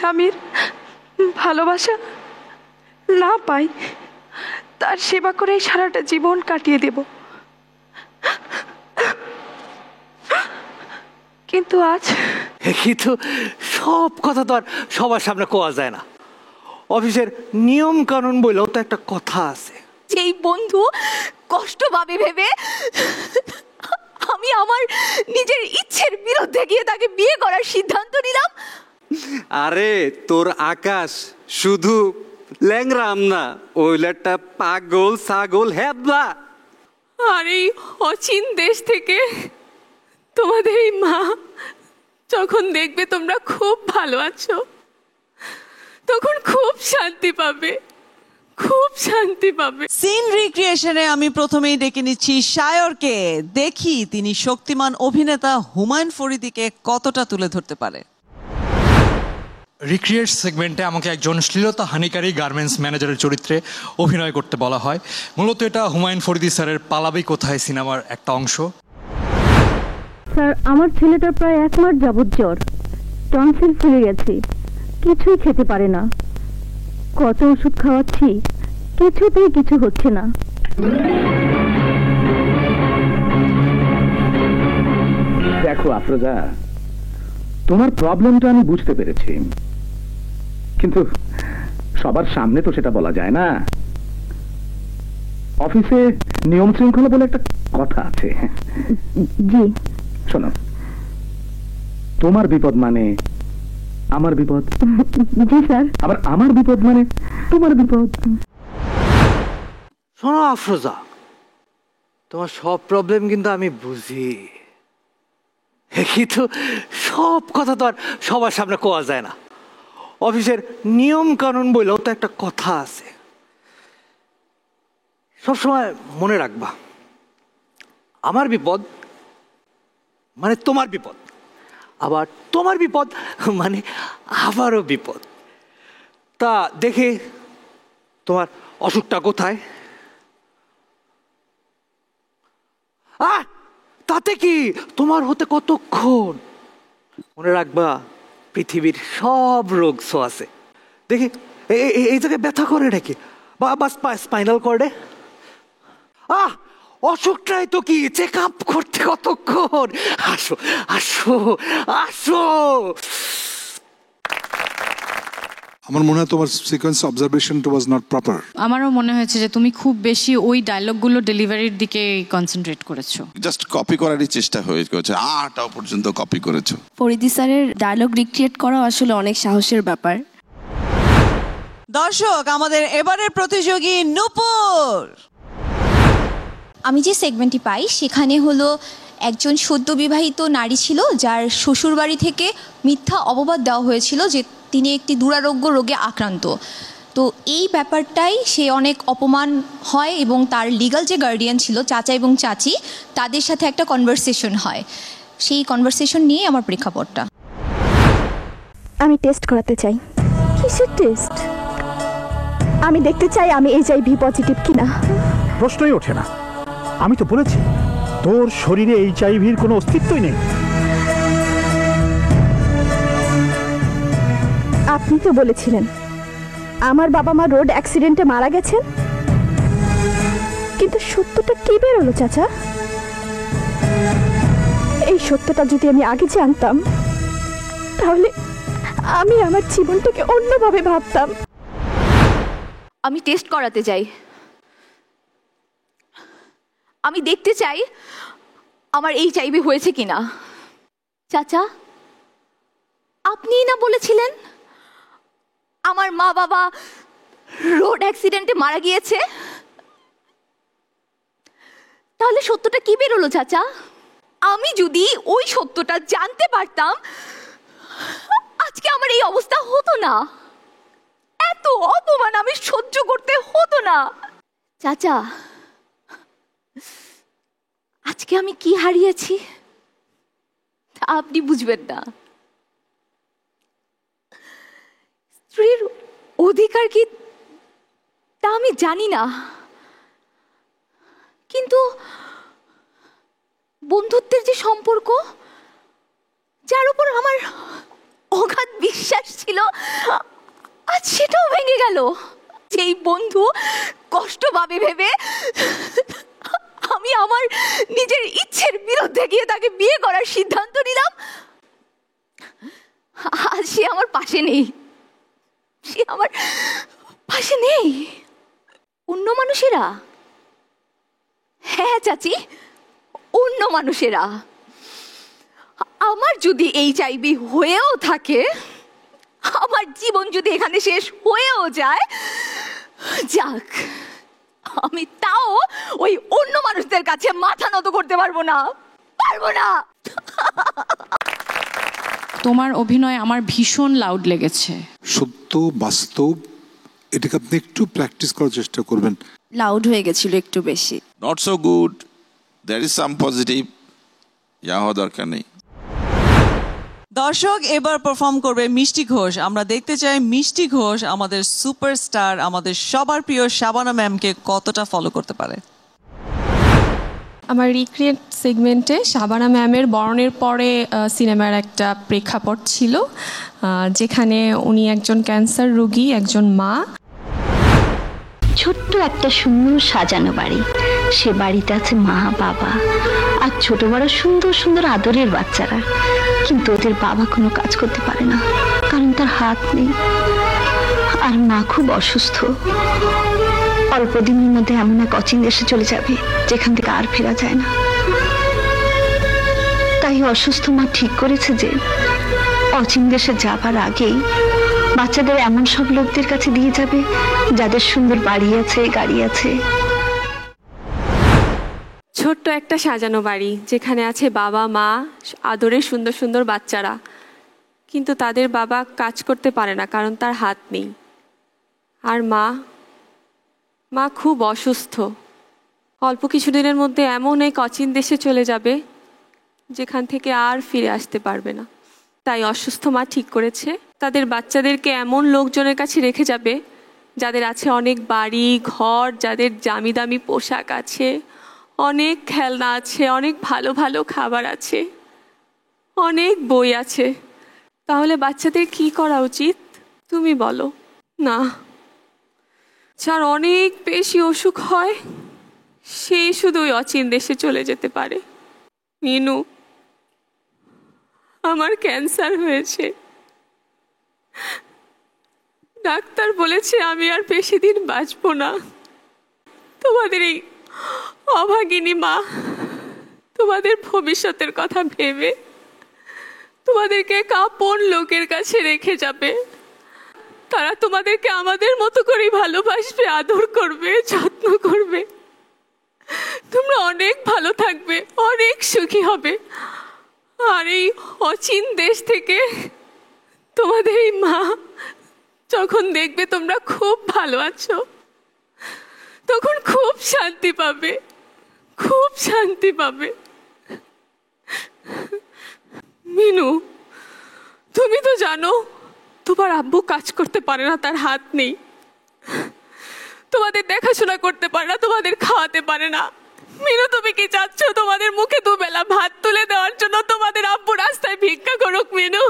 স্বামীর ভালোবাসা না পাই, তার সেবা করে সারাটা জীবন কাটিয়ে দেব। কিন্তু আজ কিন্তু সব কথা তো আর সবার সামনে কোয়া যায় না। অফিসের নিয়ম কানুন বলেও তো একটা কথা আছে। যেই বন্ধু কষ্ট পাবে ভেবে আমি আমার নিজের ইচ্ছের বিরুদ্ধে গিয়ে তাকে বিয়ে করার সিদ্ধান্ত নিলাম। আরে তোর আকাশ শুধু ল্যাংরাম না, ওইলাটা পাগল ছাগল হেবলা। আর এই অচিন দেশ থেকে তোমাদের এই মা যখন দেখবে তোমরা খুব ভালো আছো, তখন খুব শান্তি পাবে, খুব শান্তি পাবে। সিন রিক্রিয়েশনে আমি প্রথমেই ডেকে নিচ্ছি সায়রকে। দেখি তিনি শক্তিমান অভিনেতা হুমায়ুন ফরিদীকে কতটা তুলে ধরতে পারে। রিক্রিয়েট সেগমেন্টে আমাকে একজন শ্লীলতা হানিকারী গার্মেন্টস ম্যানেজারের চরিত্রে অভিনয় করতে বলা হয়। মূলত এটা হুমায়ুন ফরিদী স্যারের পালাবি কোথায় সিনেমার একটা অংশ। স্যার, আমার ছেলেটার প্রায় 1 মাস যাবৎ জ্বর, টনসিল ফুলে গেছে, কিছুই খেতে পারে না। কত ওষুধ খাওয়াচ্ছি, কিছুতেই কিছু হচ্ছে না। দেখো আফরোজা, তোমার প্রবলেমটা আমি বুঝতে পেরেছি, কিন্তু সবার সামনে তো সেটা বলা যায় না। অফিসে নিয়ম শৃঙ্খলা বলে একটা কথা আছে। জি। শোনো, তোমার বিপদ মানে আমার বিপদ। জি স্যার। আবার আমার বিপদ মানে তোমার বিপদ। শোনো আফরোজা, তোমার সব প্রবলেম কিন্তু আমি বুঝি, কিন্তু সব কথা তো আর সবার সামনে কোয়া যায় না। অফিসের নিয়ম কানুন বলেও তো একটা কথা আছে। সবসময় মনে রাখবা, আমার বিপদ মানে তোমার বিপদ, আবার তোমার বিপদ মানে আবারও বিপদ। তা দেখে তোমার অসুখটা কোথায়? তাতে কি তোমার হতে কতক্ষণ? মনে রাখবা, পৃথিবীর সব রোগ আছে। দেখি এই জায়গায় ব্যথা করে নাকি, বা স্পাইনাল কর্ডে? অসুখটাই তো কি, চেক আপ করতে কতক্ষণ? আসো আসো আসো। আমার মনে হয় তোমার সিকোয়েন্স অবজারভেশনটা ওয়াজ নট প্রপার। আমারও মনে হয়েছে যে তুমি খুব বেশি ওই ডায়লগগুলো ডেলিভারির দিকে কনসেন্ট্রেট করেছো। জাস্ট কপি করারই চেষ্টা হয়েছে, আটাও পর্যন্ত কপি করেছো। ফরিদী স্যারের ডায়লগ রিক্রিয়েট করা আসলে অনেক সাহসের ব্যাপার। দর্শক, আমাদের এবারের প্রতিযোগী নূপুর। আমি যে সেগমেন্টটি পাই সেখানে হলো একজন সদ্য বিবাহিত নারী ছিল যার শ্বশুরবাড়ি থেকে মিথ্যা অপবাদ দেওয়া হয়েছিল যে তিনি একটি দুরারোগ্য রোগে আক্রান্ত। তো এই ব্যাপারটাই সে অনেক অপমান হয় এবং তার লিগ্যাল যে গার্ডিয়ান ছিল, চাচা এবং চাচি, তাদের সাথে একটা কনভারসেশন হয়। সেই কনভারসেশন নিয়ে আমার প্রেক্ষাপটটা। আমি টেস্ট করাতে চাই। কিসের টেস্ট? আমি দেখতে চাই আমি HIV পজিটিভ কিনা। প্রশ্নই ওঠে না। আমি তো বলেছি তোর শরীরে HIVর কোনো অস্তিত্বই নেই। আপনি তো বলেছিলেন আমার বাবা মা রোড অ্যাক্সিডেন্টে মারা গেছেন, কিন্তু সত্যটা কি বেরোলো চাচা? এই সত্যটা যদি আমি আগে জানতাম তাহলে আমি আমার জীবনটাকে অন্যভাবে ভাবতাম। আমি টেস্ট করাতে চাই। আমি দেখতে চাই আমার HIV হয়েছে কিনা। চাচা, আপনিই না বলেছিলেন আমার মা বাবা রোড অ্যাক্সিডেন্টে মারা গিয়েছে? তাহলে সত্যটা কি বেরোলো চাচা? আমি যদি ওই সত্যটা জানতে পারতাম আজকে আমার এই অবস্থা হতো না, এত অপমান আমি সহ্য করতে হতো না। চাচা, আজকে আমি কি হারিয়েছি তা আপনি বুঝবেন না। স্ত্রীর অধিকার কি তা আমি জানি না, কিন্তু বন্ধুত্বের যে সম্পর্ক, যার উপর আমার অগাধ বিশ্বাস ছিল, ভালো যেই বন্ধু কষ্ট পাবে ভেবে আমি আমার নিজের ইচ্ছের বিরুদ্ধে গিয়ে তাকে বিয়ে করার সিদ্ধান্ত নিলাম। আজ সে আমার পাশে নেই, সে আমার পাশে নেই। অন্য মানুষেরা, হ্যাঁ চাচি, অন্য মানুষেরা। আমার যদি HIV হয়েও থাকে, আমার জীবন যদি এখানে শেষ হয়েও যায়, যাক, আমি তাও ওই অন্য মানুষদের কাছে মাথা নত করতে পারবো না, পারবো না। তোমার অভিনয় আমার ভীষণ লাউড লেগেছে। সত্য বাস্তব, এটাকে আপনি একটু প্র্যাকটিস করার চেষ্টা করবেন। লাউড হয়ে গেছিল একটু বেশি। Not so good, there is some positive, যা হওয়া দরকার নেই। দর্শক এবার পারফর্ম করবে মিষ্টি ঘোষ। আমরা দেখতে চাই মিষ্টি ঘোষ আমাদের সুপারস্টার, আমাদের সবার প্রিয় শাবানা ম্যামকে কতটা ফলো করতে পারে। আমার রিক্রিয়েট সেগমেন্টে শাবানা ম্যামের বরণের পরে সিনেমার একটা প্রেক্ষাপট ছিল, যেখানে উনি একজন ক্যান্সার রোগী, একজন মা। ছোট্ট একটা সুন্দর সাজানো বাড়ি, সে বাড়িতে আছে মা বাবা আর ছোট বড় সুন্দর সুন্দর আদরের বাচ্চারা, কিন্তু ওদের বাবা কোনো কাজ করতে পারে না, কারণ তার হাত নেই। আর মা খুব অসুস্থ, অল্প দিনের মধ্যে এমন এক অচিন দেশে চলে যাবে যেখান থেকে আর ফেরা যায় না। তাই অসুস্থ মা ঠিক করেছে যে অচিন দেশে যাবার আগেই বাচ্চাদের এমন সব লোকদের কাছে দিয়ে যাবে যাদের সুন্দর বাড়ি আছে, গাড়ি আছে। ছোট্ট একটা সাজানো বাড়ি, যেখানে আছে বাবা মা, আদরের সুন্দর সুন্দর বাচ্চারা, কিন্তু তাদের বাবা কাজ করতে পারে না কারণ তার হাত নেই। আর মা খুব অসুস্থ, অল্প কিছুদিনের মধ্যে এমন এক অচিন দেশে চলে যাবে যেখান থেকে আর ফিরে আসতে পারবে না। তাই অসুস্থ মা ঠিক করেছে তাদের বাচ্চাদেরকে এমন লোকজনের কাছে রেখে যাবে যাদের আছে অনেক বাড়ি ঘর, যাদের দামি দামি পোশাক আছে, অনেক খেলনা আছে, অনেক ভালো ভালো খাবার আছে, অনেক বই আছে। তাহলে বাচ্চাদের কি করা উচিত তুমি বলো? না, যার অনেক বেশি অসুখ হয় সেই শুধু ওই অচিন দেশে চলে যেতে পারে। মিনু, আমার ক্যান্সার হয়েছে, ডাক্তার বলেছে আমি আর বেশি দিন বাঁচবো না। তোমাদের এই অভাগিনী মা তোমাদের ভবিষ্যতের কথা ভেবে তোমাদেরকে আপন লোকের কাছে রেখে যাবে। তারা তোমাদেরকে আমাদের মতো করে ভালোবাসবে, আদর করবে, যত্ন করবে। তোমরা অনেক ভালো থাকবে, অনেক সুখী হবে। আর এই অচিন দেশ থেকে তোমাদের এই মা যখন দেখবে তোমরা খুব ভালো আছো, তখন খুব শান্তি পাবে, খুব শান্তি পাবে। মিনু, তুমি তো জানো তোমার আব্বু কাজ করতে পারে না, তার হাত নেই, তোমাদের দেখাশোনা করতে পারে না, তোমাদের খাওয়াতে পারে না। মিনু, তুমি কি চাচ্ছ তোমাদের মুখে দুবেলা ভাত তুলে দেওয়ার জন্য তোমাদের আব্বু রাস্তায় ভিক্ষা করুক? Minu,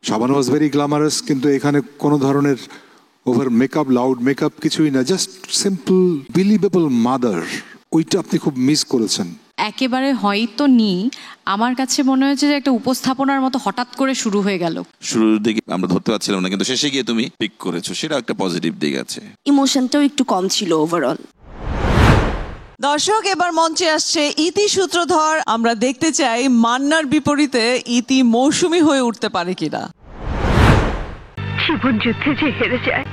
Shabana was very glamorous, কিন্তু এখানে কোনো ধরনের ওভার মেকআপ, লাউড মেকআপ কিছুই না, জাস্ট সিম্পল বিলিভেবল মাদার। ওইটা আপনি খুব মিস করেছেন। একেবারে হয়তো নি, আমার কাছে মনে হয়েছে যে একটা উপস্থাপনার মতো হঠাৎ করে শুরু হয়ে গেল। শুরুর দিকে আমরা ধরতে পারছিলাম না, কিন্তু শেষে গিয়ে তুমি পিক করেছো, সেটা একটা পজিটিভ দিক আছে। ইমোশনটাও একটু কম ছিল ওভারঅল। দর্শক এবার মঞ্চে আসছে ইতি সূত্রধর। আমরা দেখতে চাই মান্নার বিপরীতে ইতি মৌসুমী হয়ে উঠতে পারে কিনা। জীবন যুদ্ধে যে হেরে যায়,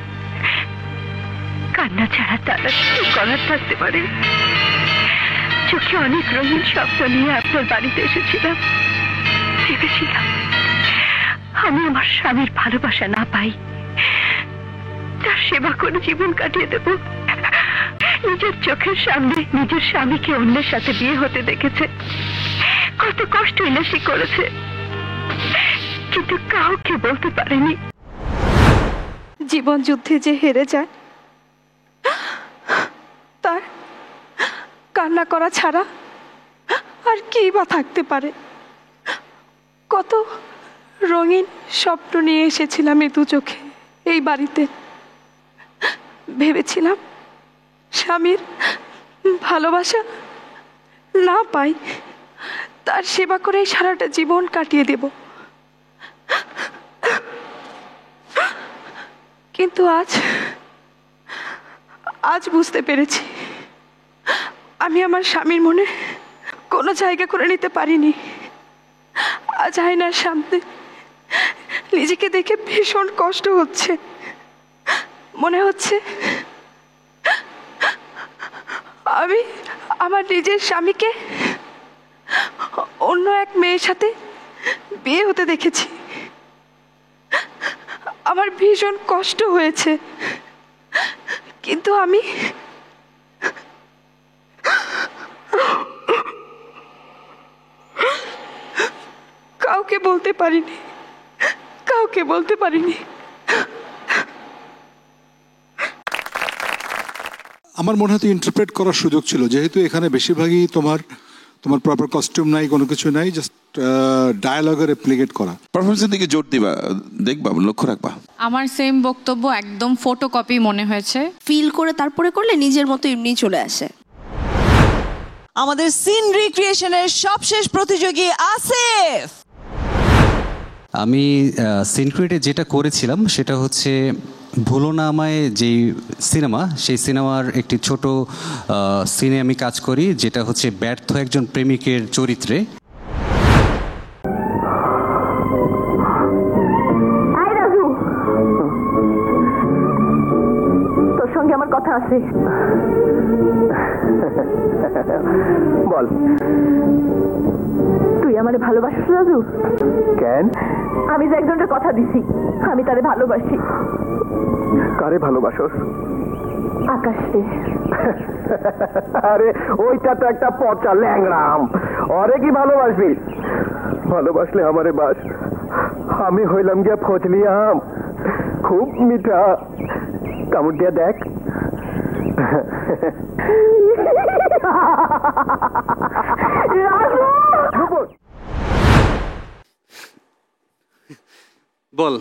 কান্না ছাড়া তারা কি করার থাকতে পারে? চোখে অনেক রঙিন স্বপ্ন নিয়ে আপনার বাড়িতে এসেছিলাম, ভেবেছিলাম আমি আমার স্বামীর ভালোবাসা না পাই, তার সেবা করে জীবন কাটিয়ে দেব। নিজের চোখের সামনে নিজের স্বামীকে অন্যের সাথে বিয়ে হতে দেখেছে, কত কষ্ট ইলাসি করেছে, কিন্তু কাউকে বলতে পারেনি। জীবন যুদ্ধে যে হেরে যায়, তার কান্না করা ছাড়া আর কি বা থাকতে পারে? কত রঙিন স্বপ্ন নিয়ে এসেছিলাম এই দু চোখে, এই বাড়িতে। ভেবেছিলাম স্বামীর ভালোবাসা না পাই, তার সেবা করে সারাটা জীবন কাটিয়ে দেব। কিন্তু আজ বুঝতে পেরেছি আমি আমার স্বামীর মনে কোনো জায়গা করে নিতে পারিনি। আজ আয়নার সামনে নিজেকে দেখে ভীষণ কষ্ট হচ্ছে। মনে হচ্ছে আমি আমার নিজের স্বামীকে অন্য এক মেয়ের সাথে বিয়ে হতে দেখেছি। আমার ভীষণ কষ্ট হয়েছে, কিন্তু আমি কাউকে বলতে পারিনি। আমার মনে হয় ইন্টারপ্রেট করার সুযোগ ছিল, যেহেতু এখানে বেশিরভাগই তোমার প্রপার কস্টিউম নাই, কোনো কিছু নাই, জাস্ট ডায়ালগে রেপ্লিকেট করা। পারফরমেন্সের দিকে জোর দিবা, দেখবা, লক্ষ্য রাখবা। আমার সেম বক্তব্য, একদম ফটোকপি মনে হয়েছে। ফিল করে তারপরে করলে নিজের মতো এমনি চলে আসে। আমাদের সিন রিক্রিয়েশনের সবশেষ প্রতিযোগী আসিফ। আমি সিনক্রিয়েটে যেটা করেছিলাম সেটা হচ্ছে ভুলো না আমায়, যেই সিনেমা, সেই সিনেমার একটি ছোট সিনে আমি কাজ করি, যেটা হচ্ছে ব্যর্থ একজন প্রেমিকের চরিত্রে। তোর সঙ্গে আমার কথা আছে। বল, তুই আমারে ভালোবাসিস রাজু? কেন? আমি যে একজনের কথা দিছি, আমি তারে ভালোবাসি। কারে ভালোবাসোস? আকাশে। আরে ওইটা তো একটা পচা ল্যাংরাম, ওরে কি ভালোবাসবি? ভালোবাসলে আমারে বাস। আমি হইলাম গিয়া ফজলি আম, খুব মিঠা, কামড় দিয়া দেখ। বল,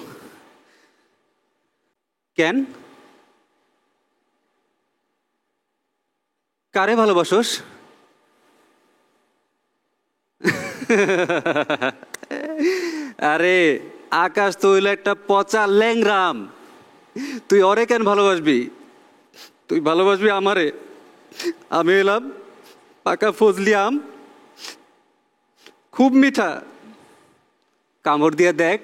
কেন? কারে ভালোবাসোস? আরে আকাশ তো হইলো একটা পচা ল্যাংরাম, তুই ওরে কেন ভালোবাসবি? তুই ভালোবাসবি আমারে। আমি এলাম পাকা ফজলি আম, খুব মিঠা, কামড় দিয়ে দেখ।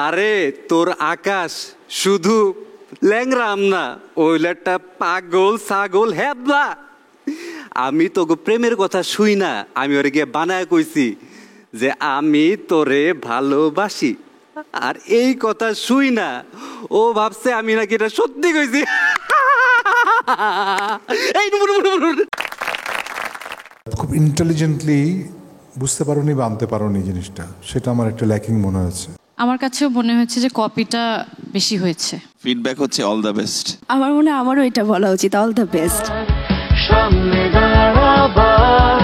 আরে তোর আকাশ শুধু ল্যাংরাম না, ওইল একটা পাগল ছাগল হেবলা। আমি তোকে প্রেমের কথা শুই না, আমি ওরে গিয়ে বানায় কইছি যে আমি তোরে ভালোবাসি, আর এই কথা শুই না ও ভাবছে আমি নাকি এটা সত্যি কইছি। খুব ইন্টেলিজেন্টলি বুঝতে পারোনি বা আনতে পারোনি জিনিসটা, সেটা আমার একটা ল্যাকিং মনে হয়েছে। আমার কাছেও মনে হচ্ছে যে কপিটা বেশি হয়েছে। ফিডব্যাক হচ্ছে অল দ্য বেস্ট। আমার মনে হয় আমারও এটা বলা উচিত, অল দ্য বেস্ট। সামনে দাঁড়াবার